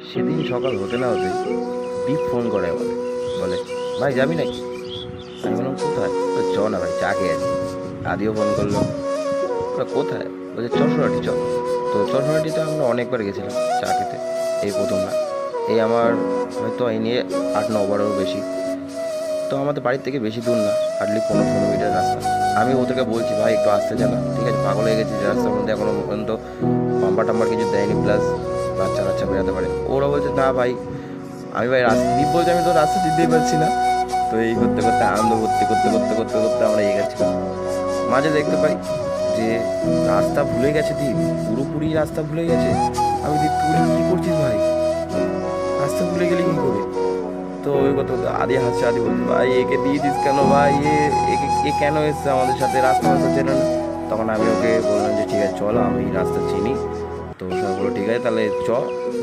সেদিন সকাল হতে না হতে দীপ ফোন করে আমাকে, বলে ভাই যাবি নাকি? আমি বললাম কোথায়? বলে, চ না ভাই, চা খেয়ে আছি। আদিও ফোন করলো, বলে কোথায়? বলছে চশোরাটি চল। তো চশোরাটিতে আমরা অনেকবার গেছিলাম চা খেতে, এই প্রথম না। এই আমার হয়তো এই নিয়ে 8-9 বারেরও বেশি। তো আমাদের বাড়ির থেকে বেশি দূর না, হার্ডলি 15-16 মিটার রাস্তা। আমি ওদেরকে বলছি ভাই একটু আসতে চালা, ঠিক আছে, পাগল হয়ে গেছি যে রাস্তার মধ্যে এখনো পর্যন্ত বাম্পার টাম্বার কিছু দেয়নি, প্লাস বাচ্চা কাচ্চা বেরাতে পারে। ওরা বলছে না ভাই, আমি ভাই রাস্তা দ্বীপ বলছে আমি তো রাস্তা দিতেই পারছি না। তো এই করতে করতে আনন্দ করতে করতে করতে করতে করতে আমরা এগেছিলাম। মাঝে দেখতে পাই যে রাস্তা ভুলে গেছে দ্বীপ, পুরোপুরি রাস্তা ভুলে গেছে। আমি দ্বীপ বলি কী করছিস ভাই, রাস্তা ভুলে গেলি কী করে? তো ওই কথা তো আদি হাসছে, আদি বলছে ভাই একে দিয়ে দিস কেন ভাই, এ কেন এসছে আমাদের সাথে, রাস্তা রাস্তা চেনে না। তখন আমি ওকে বললাম যে ঠিক আছে চল, আমি রাস্তা চিনি। তো সবাই বললো ঠিক আছে তাহলে চ।